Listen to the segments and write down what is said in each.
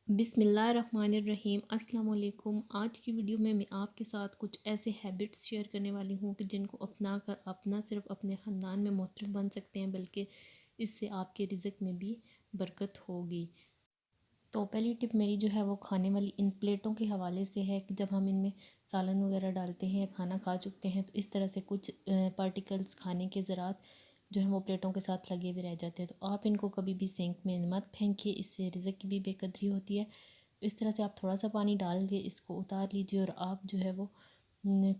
बिस्मिल्लाहिर्रहमानिर्रहीम अस्सलाम वालेकुम। आज की वीडियो में मैं आपके साथ कुछ ऐसे हैबिट्स शेयर करने वाली हूँ कि जिनको अपना कर आप ना सिर्फ अपने ख़ानदान में मोहतरम बन सकते हैं, बल्कि इससे आपके रिज़्क में भी बरकत होगी। तो पहली टिप मेरी जो है वो खाने वाली इन प्लेटों के हवाले से है कि जब हम इनमें सालन वगैरह डालते हैं या खाना खा चुकते हैं तो इस तरह से कुछ पार्टिकल्स खाने के ज़रात जो है वो प्लेटों के साथ लगे हुए रह जाते हैं। तो आप इनको कभी भी सिंक में मत फेंकिए, इससे रिज़्क की भी बेकदरी होती है। तो इस तरह से आप थोड़ा सा पानी डाल के इसको उतार लीजिए और आप जो है वो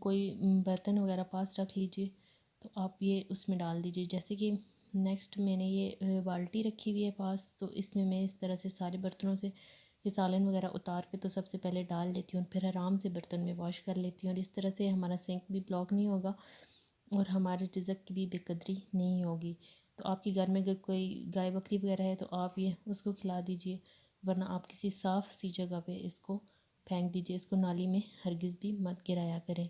कोई बर्तन वगैरह पास रख लीजिए। तो आप ये उसमें डाल दीजिए। जैसे कि नेक्स्ट मैंने ये बाल्टी रखी हुई है पास, तो इसमें मैं इस तरह से सारे बर्तनों से ये सालन वगैरह उतार के तो सबसे पहले डाल लेती हूँ, फिर आराम से बर्तन में वॉश कर लेती हूँ। और इस तरह से हमारा सिंक भी ब्लॉक नहीं होगा और हमारे रिज़्क की भी बेकदरी नहीं होगी। तो आपके घर में अगर कोई गाय बकरी वगैरह है तो आप ये उसको खिला दीजिए, वरना आप किसी साफ़ सी जगह पे इसको फेंक दीजिए। इसको नाली में हरगिज़ भी मत गिराया करें।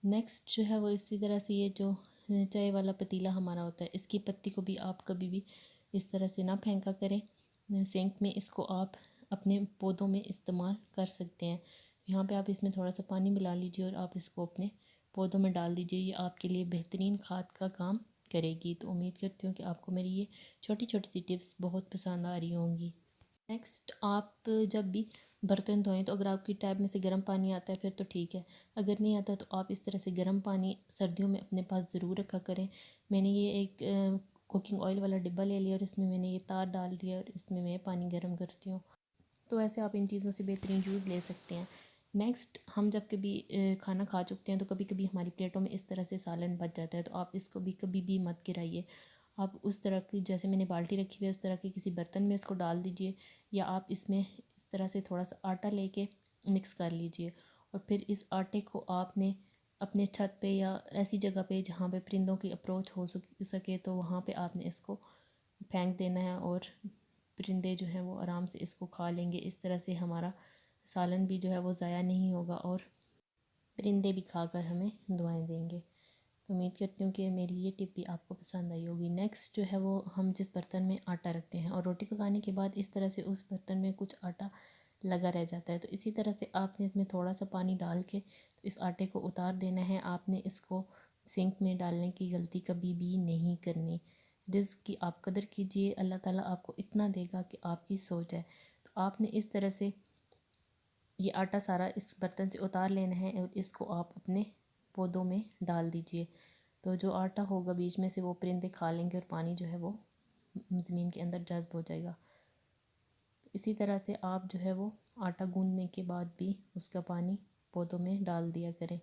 नेक्स्ट जो है वो इसी तरह से ये जो चाय वाला पतीला हमारा होता है, इसकी पत्ती को भी आप कभी भी इस तरह से ना फेंका करें सिंक में। इसको आप अपने पौधों में इस्तेमाल कर सकते हैं। यहाँ पे आप इसमें थोड़ा सा पानी मिला लीजिए और आप इसको अपने पौधों में डाल दीजिए। ये आपके लिए बेहतरीन खाद का काम करेगी। तो उम्मीद करती हूँ कि आपको मेरी ये छोटी छोटी सी टिप्स बहुत पसंद आ रही होंगी। नेक्स्ट, आप जब भी बर्तन धोएं तो अगर आपकी टैब में से गर्म पानी आता है फिर तो ठीक है, अगर नहीं आता तो आप इस तरह से गर्म पानी सर्दियों में अपने पास ज़रूर रखा करें। मैंने ये एक कुकिंग ऑयल वाला डिब्बा ले लिया और इसमें मैंने ये तार डाल दिया और इसमें मैं पानी गर्म करती हूँ। तो ऐसे आप इन चीज़ों से बेहतरीन यूज़ ले सकते हैं। नेक्स्ट, हम जब कभी खाना खा चुकते हैं तो कभी कभी हमारी प्लेटों में इस तरह से सालन बच जाता है, तो आप इसको भी कभी भी मत गिराइए। आप उस तरह की, जैसे मैंने बाल्टी रखी हुई है, उस तरह के किसी बर्तन में इसको डाल दीजिए, या आप इसमें इस तरह से थोड़ा सा आटा लेके मिक्स कर लीजिए। और फिर इस आटे को आपने अपने छत पे या ऐसी जगह पे जहाँ पे परिंदों की अप्रोच हो सके तो वहाँ पे आपने इसको फेंक देना है और परिंदे जो हैं वो आराम से इसको खा लेंगे। इस तरह से हमारा सालन भी जो है वो ज़ाया नहीं होगा और परिंदे भी खाकर हमें दुआएं देंगे। तो उम्मीद करती हूँ कि मेरी ये टिप भी आपको पसंद आई होगी। नेक्स्ट जो है वो हम जिस बर्तन में आटा रखते हैं और रोटी पकाने के बाद इस तरह से उस बर्तन में कुछ आटा लगा रह जाता है, तो इसी तरह से आपने इसमें थोड़ा सा पानी डाल के तो इस आटे को उतार देना है। आपने इसको सिंक में डालने की गलती कभी भी नहीं करनी। रिज़्क की आप कदर कीजिए, अल्लाह ताला आपको इतना देगा कि आपकी सोच है। तो आपने इस तरह से ये आटा सारा इस बर्तन से उतार लेना है और इसको आप अपने पौधों में डाल दीजिए। तो जो आटा होगा बीच में से वो परिंदे खा लेंगे और पानी जो है वो ज़मीन के अंदर जज़्ब हो जाएगा। इसी तरह से आप जो है वो आटा गूंदने के बाद भी उसका पानी पौधों में डाल दिया करें।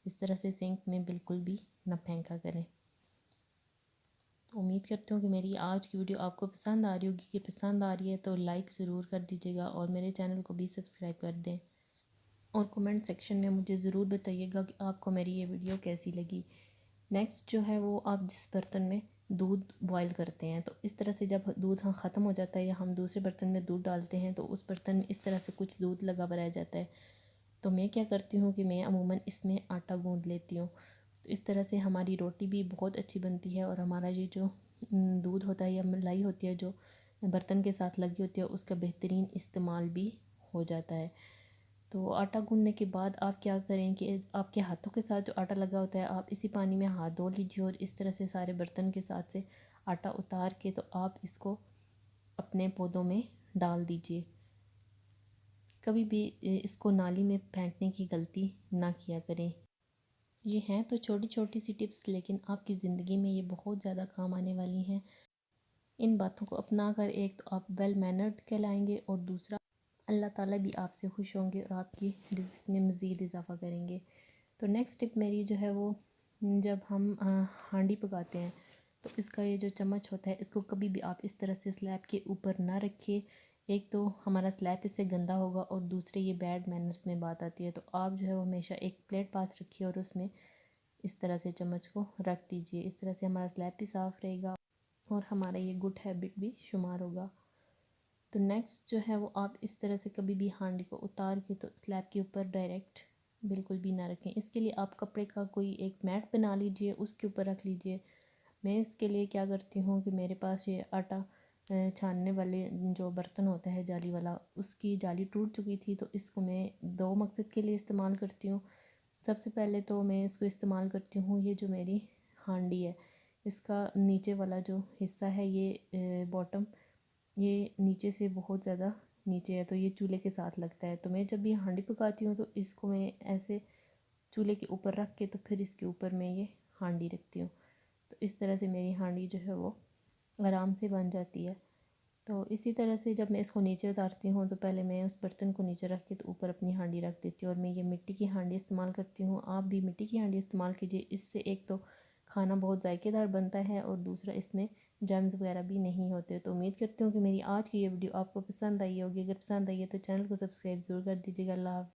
इस तरह से सिंक में बिल्कुल भी न फेंका करें। तो उम्मीद करती हूँ कि मेरी आज की वीडियो आपको पसंद आ रही होगी। कि पसंद आ रही है तो लाइक ज़रूर कर दीजिएगा और मेरे चैनल को भी सब्सक्राइब कर दें। और कमेंट सेक्शन में मुझे ज़रूर बताइएगा कि आपको मेरी ये वीडियो कैसी लगी। नेक्स्ट जो है वो आप जिस बर्तन में दूध बॉयल करते हैं, तो इस तरह से जब दूध ख़त्म हो जाता है या हम दूसरे बर्तन में दूध डालते हैं तो उस बर्तन में इस तरह से कुछ दूध लगा हुआ रह जाता है। तो मैं क्या करती हूँ कि मैं अमूमन इसमें आटा गूंद लेती हूँ। तो इस तरह से हमारी रोटी भी बहुत अच्छी बनती है और हमारा ये जो दूध होता है या मलाई होती है जो बर्तन के साथ लगी होती है उसका बेहतरीन इस्तेमाल भी हो जाता है। तो आटा गूंदने के बाद आप क्या करें कि आपके हाथों के साथ जो आटा लगा होता है आप इसी पानी में हाथ धो लीजिए और इस तरह से सारे बर्तन के साथ से आटा उतार के तो आप इसको अपने पौधों में डाल दीजिए। कभी भी इसको नाली में फेंकने की गलती ना किया करें। ये हैं तो छोटी छोटी सी टिप्स, लेकिन आपकी ज़िंदगी में ये बहुत ज़्यादा काम आने वाली हैं। इन बातों को अपना कर एक तो आप वेल मैनर्ड कहलाएंगे और दूसरा अल्लाह ताला भी आपसे खुश होंगे और आपकी रिज़्क में मज़ीद इजाफ़ा करेंगे। तो नेक्स्ट टिप मेरी जो है वो, जब हम हांडी पकाते हैं तो इसका ये जो चम्मच होता है इसको कभी भी आप इस तरह से स्लैब के ऊपर ना रखिए। एक तो हमारा स्लैब इससे गंदा होगा और दूसरे ये बैड मैनर्स में बात आती है। तो आप जो है वो हमेशा एक प्लेट पास रखिए और उसमें इस तरह से चम्मच को रख दीजिए। इस तरह से हमारा स्लैब भी साफ़ रहेगा और हमारा ये गुड हैबिट भी शुमार होगा। तो नेक्स्ट जो है वो आप इस तरह से कभी भी हांडी को उतार के तो स्लैब के ऊपर डायरेक्ट बिल्कुल भी ना रखें। इसके लिए आप कपड़े का कोई एक मैट बना लीजिए, उसके ऊपर रख लीजिए। मैं इसके लिए क्या करती हूँ कि मेरे पास ये आटा छानने वाले जो बर्तन होता है जाली वाला, उसकी जाली टूट चुकी थी। तो इसको मैं दो मकसद के लिए इस्तेमाल करती हूँ। सबसे पहले तो मैं इसको इस्तेमाल करती हूँ, ये जो मेरी हांडी है इसका नीचे वाला जो हिस्सा है, ये बॉटम, ये नीचे से बहुत ज़्यादा नीचे है, तो ये चूल्हे के साथ लगता है। तो मैं जब ये हांडी पकाती हूँ तो इसको मैं ऐसे चूल्हे के ऊपर रख के तो फिर इसके ऊपर मैं ये हांडी रखती हूँ। तो इस तरह से मेरी हांडी जो है वो आराम से बन जाती है। तो इसी तरह से जब मैं इसको नीचे उतारती हूँ तो पहले मैं उस बर्तन को नीचे रख के तो ऊपर अपनी हांडी रख देती हूँ। और मैं ये मिट्टी की हांडी इस्तेमाल करती हूँ, आप भी मिट्टी की हांडी इस्तेमाल कीजिए। इससे एक तो खाना बहुत जायकेदार बनता है और दूसरा इसमें जर्म्स वगैरह भी नहीं होते। तो उम्मीद करती हूँ कि मेरी आज की ये वीडियो आपको पसंद आई होगी। अगर पसंद आई है तो चैनल को सब्सक्राइब ज़रूर कर दीजिएगा। अल्लाह हाफ़िज़।